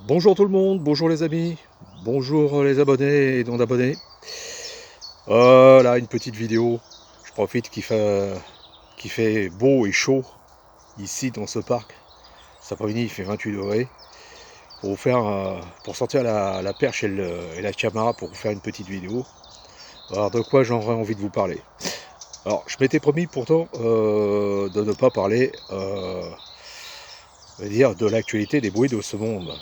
Bonjour tout le monde, bonjour les amis, bonjour les abonnés et non abonnés. Là, une petite vidéo. Je profite qu'il fait beau et chaud ici dans ce parc. Cet après-midi, il fait 28 degrés. Pour vous faire, pour sortir la perche et la caméra pour vous faire une petite vidéo. Alors, de quoi j'aurais envie de vous parler? Alors, je m'étais promis pourtant de ne pas parler, on va dire, de l'actualité des bruits de ce monde,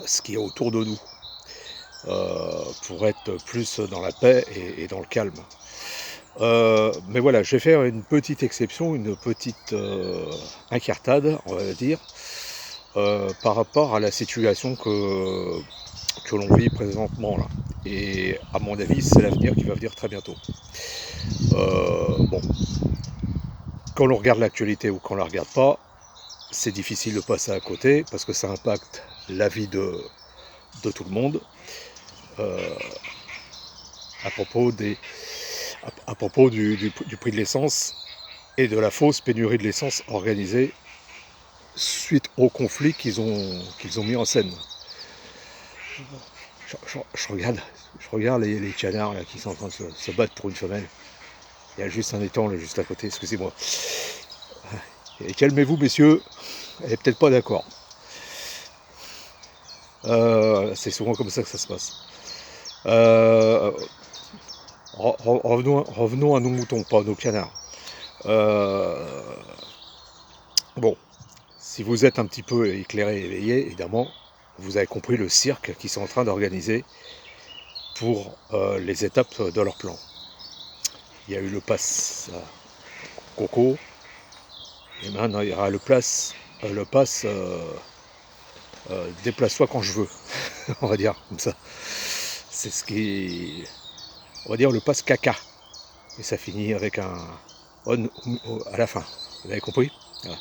ce qui est autour de nous. Pour être plus dans la paix et dans le calme. Mais voilà, je vais faire une petite exception, une petite incartade, on va dire, par rapport à la situation que l'on vit présentement là. Et à mon avis, c'est l'avenir qui va venir très bientôt. Bon, quand on regarde l'actualité ou quand on la regarde pas, c'est difficile de passer à côté parce que ça impacte la vie de tout le monde. À propos à propos du prix de l'essence et de la fausse pénurie de l'essence organisée suite au conflit qu'ils ont mis en scène. Je regarde les canards là, qui sont en train de se battre pour une femelle. Il y a juste un étang là, juste à côté, excusez-moi. Et calmez-vous messieurs, elle est peut-être pas d'accord. C'est souvent comme ça que ça se passe. Euh, revenons à nos moutons, pas à nos canards. Bon, si vous êtes un petit peu éclairé et éveillé, évidemment, vous avez compris le cirque qu'ils sont en train d'organiser pour les étapes de leur plan. Il y a eu le pass Coco, et maintenant il y aura le pass déplace-toi quand je veux, on va dire comme ça. C'est ce qui est, on va dire le pass caca. Et ça finit avec un on à la fin. Vous avez compris? Voilà.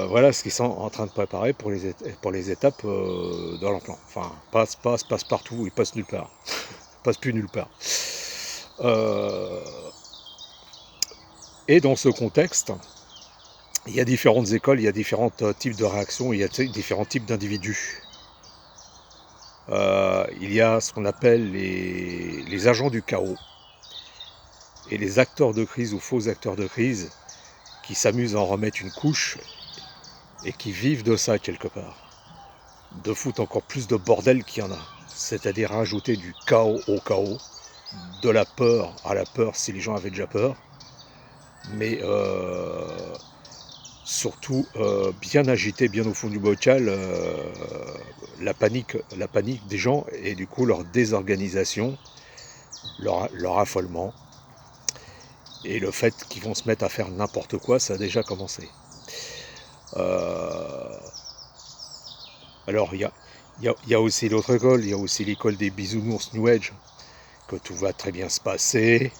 Voilà ce qu'ils sont en train de préparer pour les étapes dans leur plan. Enfin, passe partout, ils passent nulle part. Ils passent plus nulle part. Et dans ce contexte, il y a différentes écoles, il y a différents types de réactions, il y a différents types d'individus. Il y a ce qu'on appelle les agents du chaos et les acteurs de crise ou faux acteurs de crise qui s'amusent à en remettre une couche et qui vivent de ça quelque part. De foutre encore plus de bordel qu'il y en a. C'est-à-dire rajouter du chaos au chaos, de la peur à la peur si les gens avaient déjà peur, mais surtout bien agiter, bien au fond du bocal, la panique des gens et du coup leur désorganisation, leur affolement et le fait qu'ils vont se mettre à faire n'importe quoi, ça a déjà commencé. Alors il y a aussi l'autre école, il y a aussi l'école des bisounours New Age, que tout va très bien se passer,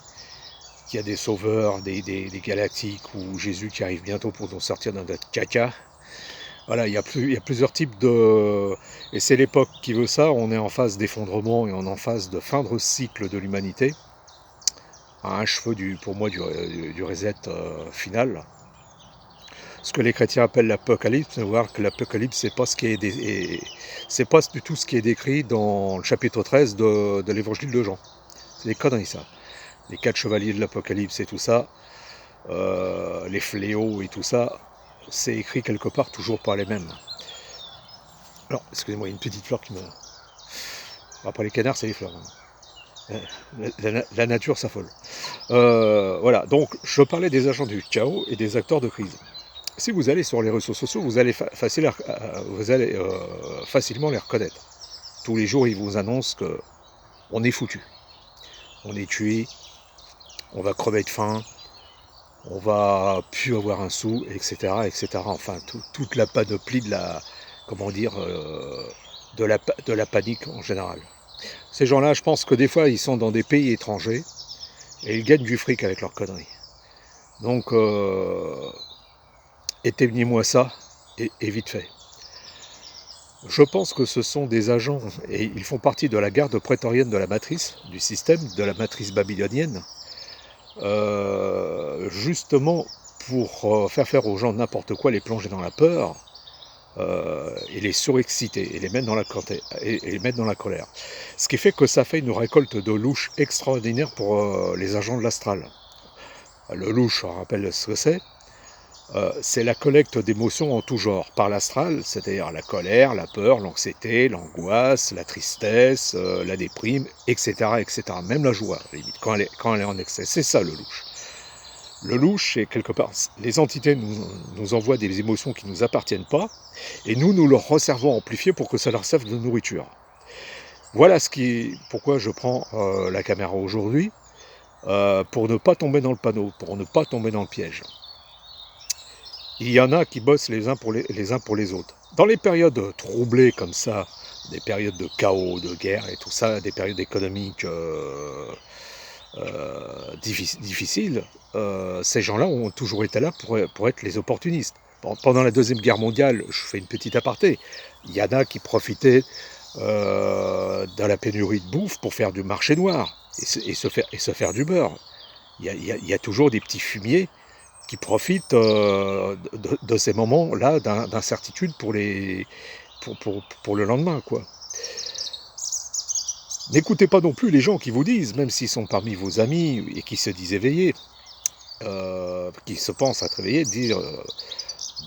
qu'il y a des sauveurs, des galactiques ou Jésus qui arrive bientôt pour nous sortir d'un tas de caca. Voilà, il y a plusieurs types de... Et c'est l'époque qui veut ça, on est en phase d'effondrement et on est en phase de fin de cycle de l'humanité, à un cheveu pour moi du reset final. Ce que les chrétiens appellent l'apocalypse, c'est voir que l'apocalypse, c'est pas c'est pas du tout ce qui est décrit dans le chapitre 13 de l'évangile de Jean. C'est des conneries ça. Les 4 chevaliers de l'apocalypse et tout ça, les fléaux et tout ça, c'est écrit quelque part toujours par les mêmes. Alors, excusez-moi, il y a une petite fleur qui me... Après les canards, c'est les fleurs. La nature s'affole. Voilà, donc je parlais des agents du chaos et des acteurs de crise. Si vous allez sur les réseaux sociaux, vous allez facilement les reconnaître. Tous les jours, ils vous annoncent qu'on est foutu. On est tué, on va crever de faim, on va plus avoir un sou, etc., etc. Enfin, toute la panoplie de la, comment dire, de la panique en général. Ces gens-là, je pense que des fois, ils sont dans des pays étrangers et ils gagnent du fric avec leurs conneries. Donc, éteignez-moi ça et vite fait. Je pense que ce sont des agents, et ils font partie de la garde prétorienne de la matrice, du système, de la matrice babylonienne, justement pour faire faire aux gens n'importe quoi, les plonger dans la peur, et les surexciter, et les mettre dans la colère. Ce qui fait que ça fait une récolte de louche extraordinaire pour les agents de l'astral. Le louche, on rappelle ce que c'est la collecte d'émotions en tout genre, par l'astral, c'est-à-dire la colère, la peur, l'anxiété, l'angoisse, la tristesse, la déprime, etc., etc. Même la joie, limite, quand elle est en excès. C'est ça le louche. Le louche, c'est quelque part, les entités nous envoient des émotions qui ne nous appartiennent pas, et nous leur resservons amplifiées pour que ça leur serve de nourriture. Voilà pourquoi je prends la caméra aujourd'hui, pour ne pas tomber dans le panneau, pour ne pas tomber dans le piège. Il y en a qui bossent les uns pour les autres. Dans les périodes troublées comme ça, des périodes de chaos, de guerre et tout ça, des périodes économiques difficiles, ces gens-là ont toujours été là pour être les opportunistes. Pendant la Deuxième Guerre mondiale, je fais une petite aparté, il y en a qui profitaient de la pénurie de bouffe pour faire du marché noir et se faire du beurre. Il y a toujours des petits fumiers qui profitent de ces moments-là d'incertitude pour le lendemain, quoi. N'écoutez pas non plus les gens qui vous disent, même s'ils sont parmi vos amis et qui se disent éveillés, qui se pensent à être éveillés, dire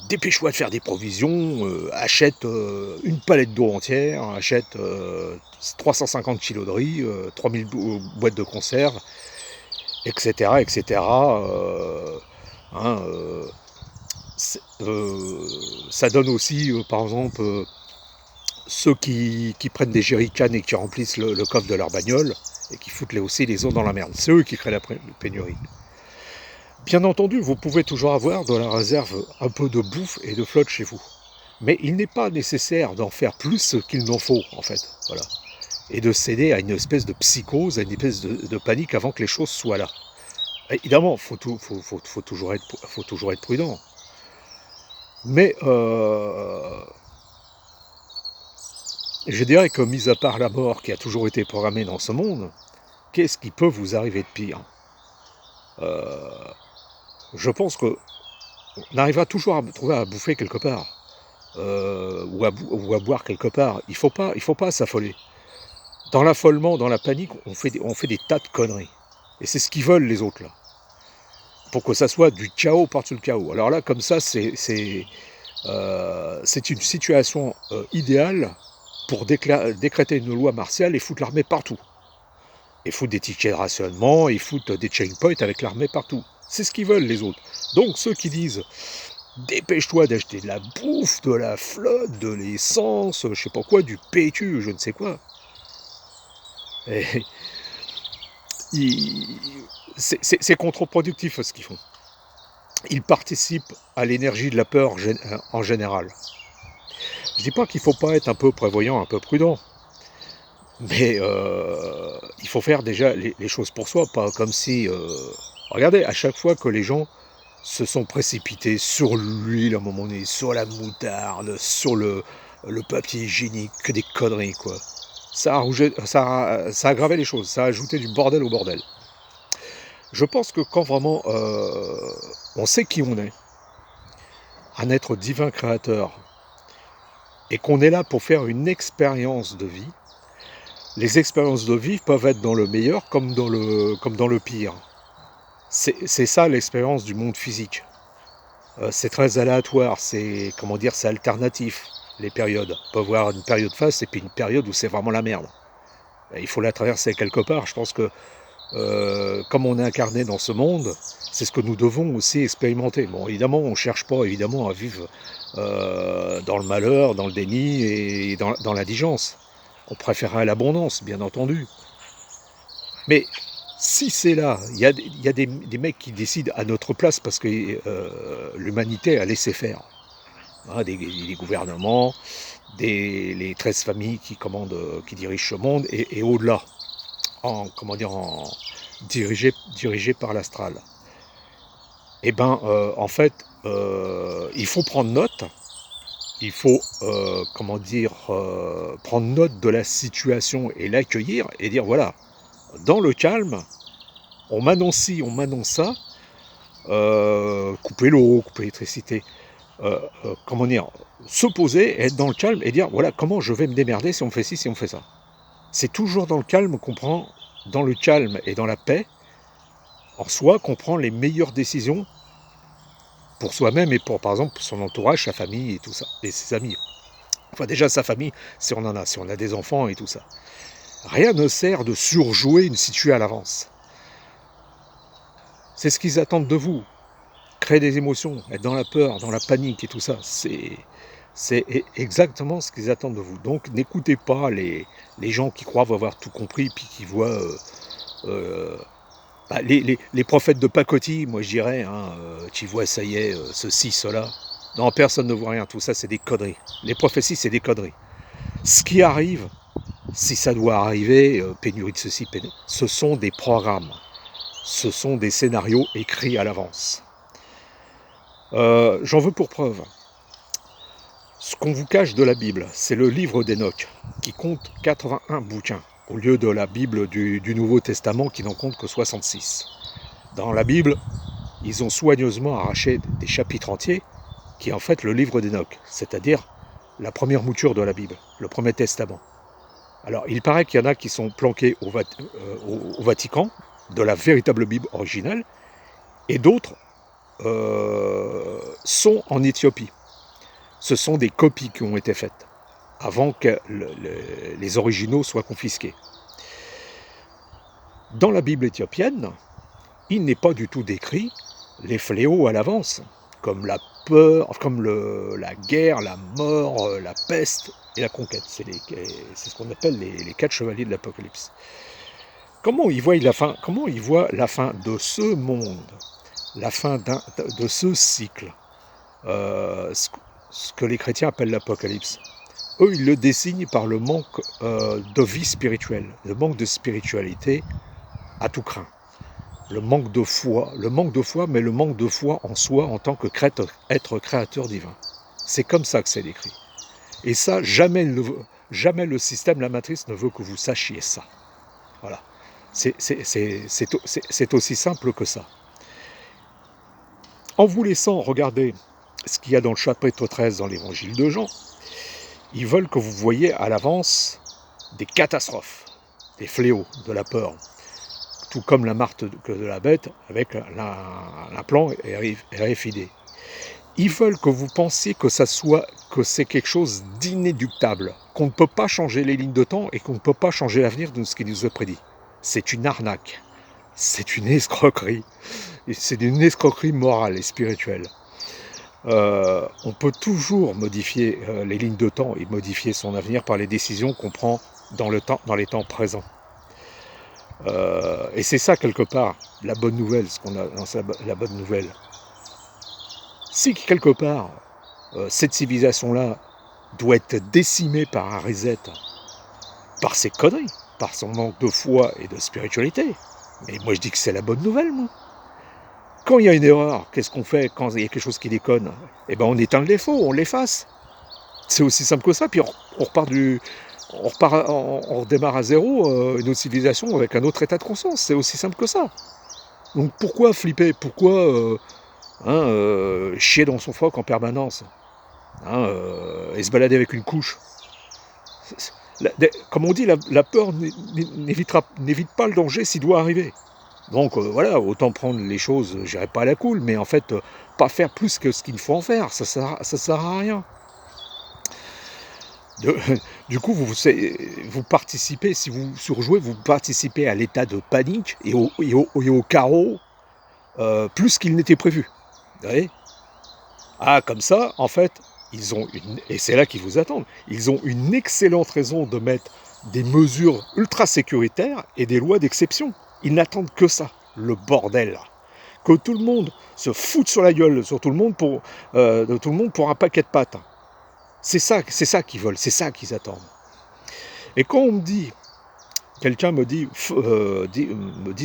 dépêche-toi de faire des provisions, achète une palette d'eau entière, achète 350 kilos de riz, 3000 boîtes de conserve, etc., etc. Ça donne aussi, par exemple, ceux qui prennent des jerrycans et qui remplissent le coffre de leur bagnole et qui foutent aussi les autres dans la merde. C'est eux qui créent la pénurie. Bien entendu, vous pouvez toujours avoir de la réserve un peu de bouffe et de flotte chez vous. Mais il n'est pas nécessaire d'en faire plus qu'il n'en faut, en fait. Voilà. Et de céder à une espèce de psychose, à une espèce de panique avant que les choses soient là. Évidemment, faut toujours être prudent. Mais je dirais que, mis à part la mort qui a toujours été programmée dans ce monde, qu'est-ce qui peut vous arriver de pire ? Je pense qu'on arrivera toujours à trouver à bouffer quelque part, ou à boire quelque part. Il faut pas s'affoler. Dans l'affolement, dans la panique, on fait des tas de conneries. Et c'est ce qu'ils veulent, les autres, là. Pour que ça soit du chaos par-dessus le chaos. Alors là, comme ça, c'est une situation idéale pour décréter une loi martiale et foutre l'armée partout. Et foutre des tickets de rationnement, et foutre des checkpoints avec l'armée partout. C'est ce qu'ils veulent, les autres. Donc, ceux qui disent dépêche-toi d'acheter de la bouffe, de la flotte, de l'essence, je sais pas quoi, du PQ, je ne sais quoi. C'est contre-productif ce qu'ils font. Ils participent à l'énergie de la peur en général. Je dis pas qu'il faut pas être un peu prévoyant, un peu prudent. Mais il faut faire déjà les choses pour soi, pas comme si... regardez, à chaque fois que les gens se sont précipités sur l'huile à un moment donné, sur la moutarde, sur le papier hygiénique, que des conneries, quoi. Ça a aggravé les choses, ça a ajouté du bordel au bordel. Je pense que quand vraiment on sait qui on est, un être divin créateur, et qu'on est là pour faire une expérience de vie, les expériences de vie peuvent être dans le meilleur comme dans le pire. C'est ça l'expérience du monde physique. C'est très aléatoire, c'est alternatif, les périodes. On peut avoir une période face et puis une période où c'est vraiment la merde. Et il faut la traverser quelque part. Je pense que comme on est incarné dans ce monde, c'est ce que nous devons aussi expérimenter. Bon, évidemment, on ne cherche pas à vivre dans le malheur, dans le déni et dans l'indigence. On préférerait l'abondance, bien entendu. Mais si c'est là, il y a des mecs qui décident à notre place parce que l'humanité a laissé faire. Hein, des gouvernements, les 13 familles qui dirigent ce monde et au-delà, dirigé par l'astral. Eh ben, en fait, il faut prendre note. Il faut, prendre note de la situation et l'accueillir et dire voilà, dans le calme, on m'annonce ci, on m'annonce ça, couper l'eau, couper l'électricité. comment dire, se poser, être dans le calme et dire, voilà, comment je vais me démerder si on fait ci, si on fait ça. C'est toujours dans le calme qu'on prend, dans le calme et dans la paix, en soi, qu'on prend les meilleures décisions pour soi-même et pour, par exemple, son entourage, sa famille et tout ça, et ses amis. Enfin, déjà, sa famille, si on en a, si on a des enfants et tout ça. Rien ne sert de surjouer une situation à l'avance. C'est ce qu'ils attendent de vous. Créer des émotions, être dans la peur, dans la panique et tout ça. C'est exactement ce qu'ils attendent de vous. Donc, n'écoutez pas les gens qui croient avoir tout compris, puis qui voient... les prophètes de pacotille, moi je dirais, qui voient, ça y est, ceci, cela. Non, personne ne voit rien, tout ça c'est des conneries. Les prophéties c'est des conneries. Ce qui arrive, si ça doit arriver, pénurie de ceci, ce sont des programmes. Ce sont des scénarios écrits à l'avance. J'en veux pour preuve. Ce qu'on vous cache de la Bible, c'est le livre d'Enoch, qui compte 81 bouquins, au lieu de la Bible du Nouveau Testament qui n'en compte que 66. Dans la Bible, ils ont soigneusement arraché des chapitres entiers, qui est en fait le livre d'Enoch, c'est-à-dire la première mouture de la Bible, le Premier Testament. Alors, il paraît qu'il y en a qui sont planqués au Vatican, de la véritable Bible originale, et d'autres sont en Éthiopie. Ce sont des copies qui ont été faites, avant que les originaux soient confisqués. Dans la Bible éthiopienne, il n'est pas du tout décrit les fléaux à l'avance, comme la peur, comme la guerre, la mort, la peste et la conquête. C'est ce qu'on appelle les 4 chevaliers de l'Apocalypse. Comment ils voient la fin? Comment ils voient la fin de ce monde, la fin de ce cycle, ce que les chrétiens appellent l'Apocalypse? Eux, ils le dessinent par le manque de vie spirituelle, le manque de spiritualité à tout craint. Le manque de foi, mais le manque de foi en soi en tant que être créateur divin. C'est comme ça que c'est décrit. Et ça, jamais le système, la matrice ne veut que vous sachiez ça. Voilà. C'est aussi simple que ça. En vous laissant regarder ce qu'il y a dans le chapitre 13 dans l'évangile de Jean, ils veulent que vous voyiez à l'avance des catastrophes, des fléaux, de la peur, tout comme la marque de la bête avec l'implant RFID. Ils veulent que vous pensiez que c'est quelque chose d'inéductable, qu'on ne peut pas changer les lignes de temps et qu'on ne peut pas changer l'avenir de ce qui nous est prédit. C'est une arnaque, c'est une escroquerie, c'est une escroquerie morale et spirituelle. On peut toujours modifier les lignes de temps et modifier son avenir par les décisions qu'on prend dans les temps présents. Et c'est ça quelque part la bonne nouvelle, ce qu'on a dans la bonne nouvelle. Si quelque part cette civilisation-là doit être décimée par un reset, par ses conneries, par son manque de foi et de spiritualité, mais moi je dis que c'est la bonne nouvelle, moi. Quand il y a une erreur, qu'est-ce qu'on fait quand il y a quelque chose qui déconne? Eh ben on éteint le défaut, on l'efface. C'est aussi simple que ça, puis on redémarre à zéro une autre civilisation avec un autre état de conscience. C'est aussi simple que ça. Donc pourquoi flipper? Pourquoi chier dans son froc en permanence et se balader avec une couche? Comme on dit, la peur n'évite pas le danger s'il doit arriver. Donc voilà, autant prendre les choses, je dirais pas à la cool, mais en fait, pas faire plus que ce qu'il faut en faire, ça sert à rien. Du coup, vous participez, si vous surjouez, vous participez à l'état de panique et au chaos plus qu'il n'était prévu. Vous voyez ? Comme ça, en fait, et c'est là qu'ils vous attendent, ils ont une excellente raison de mettre des mesures ultra sécuritaires et des lois d'exception. Ils n'attendent que ça, le bordel. Que tout le monde se foute sur la gueule sur tout le monde pour un paquet de pâtes. C'est ça qu'ils veulent, c'est ça qu'ils attendent. Et quand on me dit, quelqu'un me dit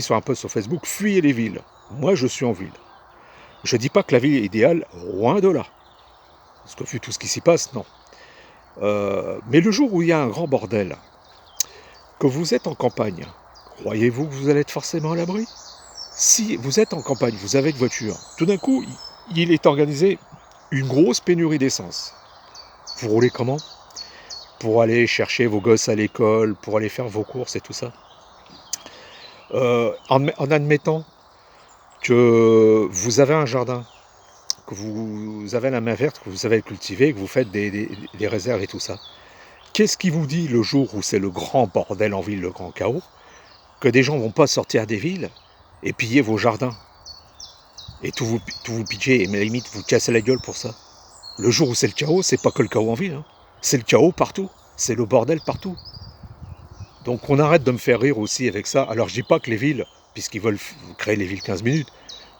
sur un post sur Facebook, fuyez les villes. Moi, je suis en ville. Je ne dis pas que la ville est idéale, loin de là. Parce que vu tout ce qui s'y passe, non. Mais le jour où il y a un grand bordel, que vous êtes en campagne, croyez-vous que vous allez être forcément à l'abri? Si vous êtes en campagne, vous avez une voiture, tout d'un coup, il est organisé une grosse pénurie d'essence. Vous roulez comment? Pour aller chercher vos gosses à l'école, pour aller faire vos courses et tout ça. En admettant que vous avez un jardin, que vous avez la main verte, que vous savez cultiver, que vous faites des réserves et tout ça. Qu'est-ce qui vous dit le jour où c'est le grand bordel en ville, le grand chaos, que des gens vont pas sortir des villes et piller vos jardins et tout vous pitcher et à la limite vous casser la gueule pour ça? Le jour où c'est le chaos, c'est pas que le chaos en ville, hein. C'est le chaos partout, c'est le bordel partout. Donc on arrête de me faire rire aussi avec ça. Alors je dis pas que les villes, puisqu'ils veulent créer les villes 15 minutes,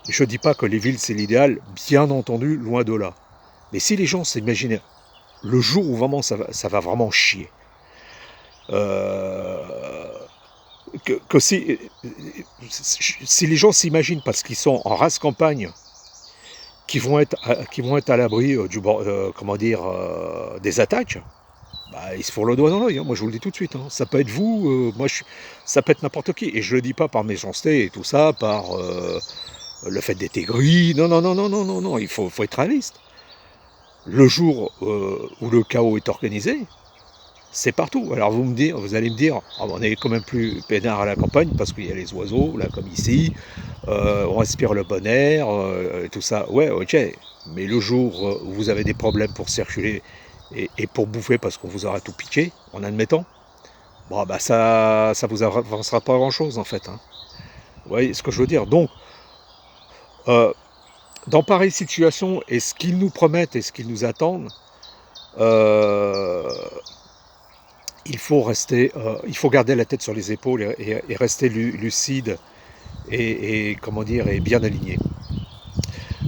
je dis pas que les villes c'est l'idéal, bien entendu, loin de là. Mais si les gens s'imaginaient le jour où vraiment ça va vraiment chier, que si les gens s'imaginent parce qu'ils sont en race campagne, qui vont être à l'abri des attaques, bah, ils se font le doigt dans l'œil, hein. Moi je vous le dis tout de suite, hein. Ça peut être vous, ça peut être n'importe qui. Et je le dis pas par méchanceté et tout ça, par le fait d'être aigri. Non, non, non, non, non, non, non, il faut être réaliste. Le jour où le chaos est organisé, c'est partout. Alors vous allez me dire, on est quand même plus peinard à la campagne parce qu'il y a les oiseaux, là comme ici, on respire le bon air, et tout ça. Ouais, ok. Mais le jour où vous avez des problèmes pour circuler et pour bouffer parce qu'on vous aura tout piqué, en admettant, bon, bah ça vous avancera pas grand-chose en fait, hein. Vous voyez ce que je veux dire? Donc, euh, dans pareille situation, et ce qu'ils nous promettent et ce qu'ils nous attendent, euh, il faut garder la tête sur les épaules et rester lucide et comment dire, et bien aligné.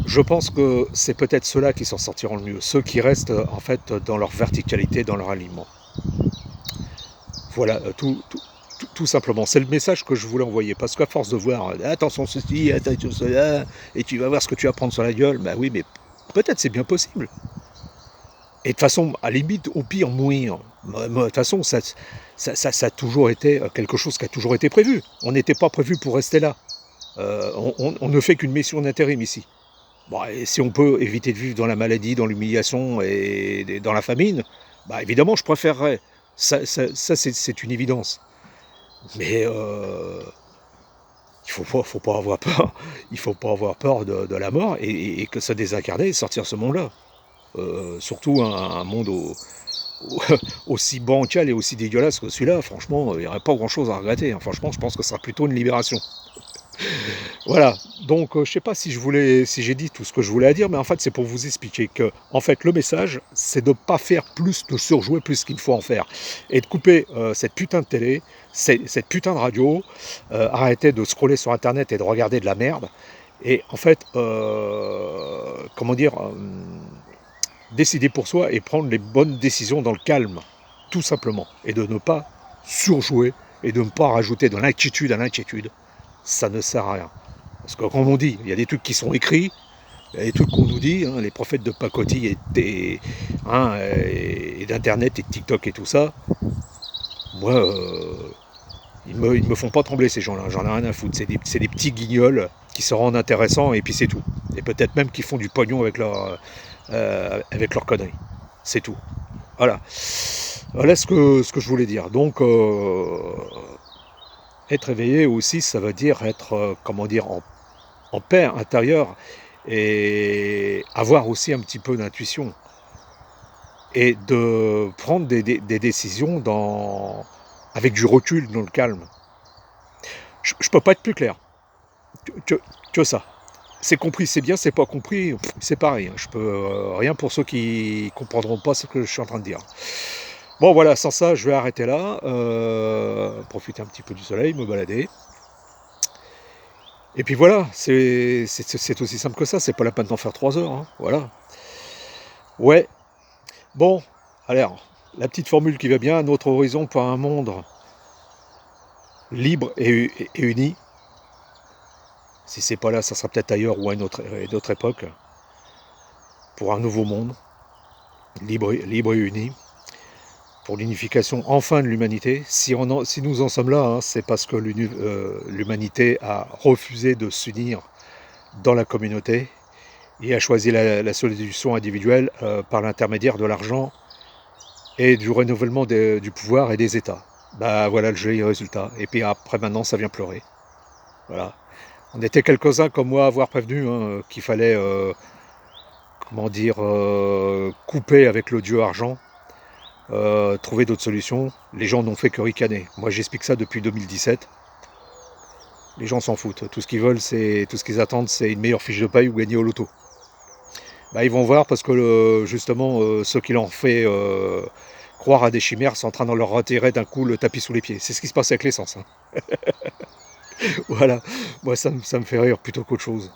Je pense que c'est peut-être ceux-là qui s'en sortiront le mieux, ceux qui restent en fait dans leur verticalité, dans leur alignement. Voilà, tout simplement. C'est le message que je voulais envoyer. Parce qu'à force de voir attention ceci, attention cela, et tu vas voir ce que tu vas prendre sur la gueule, bah oui, mais peut-être c'est bien possible. Et de toute façon, à la limite, au pire, mourir. De toute façon, ça a toujours été quelque chose qui a toujours été prévu. On n'était pas prévu pour rester là. On ne fait qu'une mission d'intérim ici. Bon, et si on peut éviter de vivre dans la maladie, dans l'humiliation et dans la famine, bah évidemment, je préférerais. Ça c'est une évidence. Mais il faut pas avoir peur. Il faut pas avoir peur de la mort et que ça désincarner et sortir de ce monde-là. Surtout un monde aussi bancal et aussi dégueulasse que celui-là. Franchement, il n'y aurait pas grand-chose à regretter, hein. Franchement, je pense que ce sera plutôt une libération. Voilà, donc je sais pas si j'ai dit tout ce que je voulais dire, mais en fait c'est pour vous expliquer que, en fait, le message, c'est de ne pas faire plus, de surjouer plus qu'il faut en faire, et de couper cette putain de télé, cette putain de radio, arrêter de scroller sur internet et de regarder de la merde, et en fait, décider pour soi et prendre les bonnes décisions dans le calme, tout simplement, et de ne pas surjouer et de ne pas rajouter de l'inquiétude à l'inquiétude. Ça ne sert à rien. Parce que comme on dit, il y a des trucs qui sont écrits, il y a des trucs qu'on nous dit, hein, les prophètes de pacotille et d'internet et de TikTok et tout ça. Moi, ils me font pas trembler ces gens-là, j'en ai rien à foutre. C'est des petits guignols qui se rendent intéressants et puis c'est tout. Et peut-être même qu'ils font du pognon avec leurs conneries. C'est tout. Voilà. Voilà ce que je voulais dire. Donc, être éveillé aussi, ça veut dire être, en paix intérieure et avoir aussi un petit peu d'intuition. Et de prendre des décisions avec du recul, dans le calme. Je peux pas être plus clair que ça. C'est compris, c'est bien, c'est pas compris, c'est pareil. Je peux rien pour ceux qui comprendront pas ce que je suis en train de dire. Bon voilà, sans ça, je vais arrêter là, profiter un petit peu du soleil, me balader. Et puis voilà, c'est aussi simple que ça, c'est pas la peine d'en faire 3 heures, hein, voilà. Ouais, bon, alors, la petite formule qui va bien, notre horizon pour un monde libre et uni. Si c'est pas là, ça sera peut-être ailleurs ou à une autre époque, pour un nouveau monde, libre et uni, pour l'unification enfin de l'humanité. Si nous en sommes là, hein, c'est parce que l'humanité a refusé de s'unir dans la communauté. et a choisi la solution individuelle par l'intermédiaire de l'argent et du renouvellement du pouvoir et des États. Bah voilà le jeu et le résultat. Et puis après maintenant ça vient pleurer. Voilà. On était quelques-uns comme moi à avoir prévenu qu'il fallait comment dire couper avec le dieu argent, trouver d'autres solutions. Les gens n'ont fait que ricaner. Moi j'explique ça depuis 2017. Les gens s'en foutent. Tout ce qu'ils veulent, tout ce qu'ils attendent, c'est une meilleure fiche de paye ou gagner au loto. Bah, ils vont voir parce que justement, ceux qui l'ont fait croire à des chimères sont en train de leur retirer d'un coup le tapis sous les pieds. C'est ce qui se passe avec l'essence. Hein. Voilà, moi ça me fait rire plutôt qu'autre chose.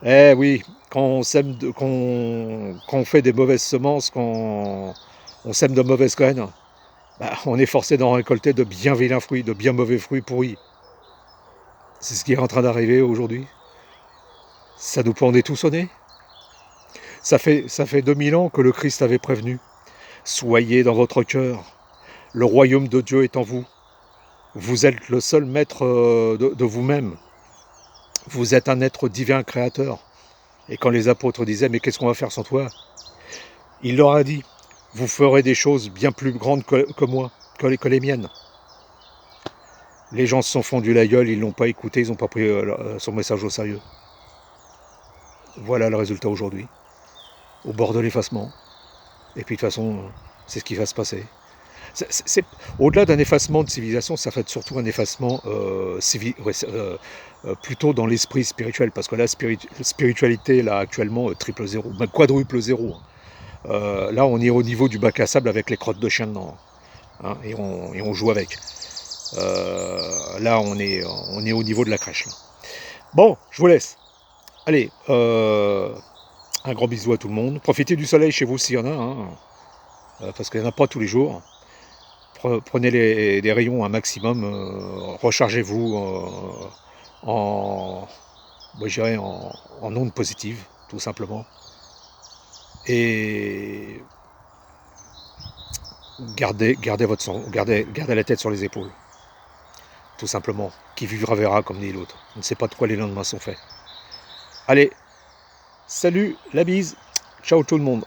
Eh oui, quand on sème, quand on fait des mauvaises semences, quand on sème de mauvaises graines, bah, on est forcé d'en récolter de bien vilains fruits, de bien mauvais fruits pourris. C'est ce qui est en train d'arriver aujourd'hui. Ça nous pendait tous au nez. Ça fait 2000 ans que le Christ avait prévenu. Soyez dans votre cœur. Le royaume de Dieu est en vous. Vous êtes le seul maître de vous-même. Vous êtes un être divin créateur. Et quand les apôtres disaient, mais qu'est-ce qu'on va faire sans toi? Il leur a dit, vous ferez des choses bien plus grandes que moi, que les miennes. Les gens se sont fondus la gueule, ils l'ont pas écouté, ils n'ont pas pris son message au sérieux. Voilà le résultat aujourd'hui. Au bord de l'effacement. Et puis de toute façon, c'est ce qui va se passer. Au-delà d'un effacement de civilisation, ça fait surtout un effacement plutôt dans l'esprit spirituel, parce que la spiritualité, là, actuellement, triple zéro, même quadruple zéro. Là, on est au niveau du bac à sable avec les crottes de chien dedans, hein, et on joue avec. Là, on est au niveau de la crèche. Là. Bon, je vous laisse. Allez, un grand bisou à tout le monde. Profitez du soleil chez vous s'il y en a, hein, parce qu'il n'y en a pas tous les jours. Prenez les rayons un maximum, rechargez-vous moi, je dirais en ondes positives, tout simplement. Et gardez votre sang, gardez la tête sur les épaules, tout simplement. Qui vivra verra, comme dit l'autre. On ne sait pas de quoi les lendemains sont faits. Allez, salut, la bise, ciao tout le monde.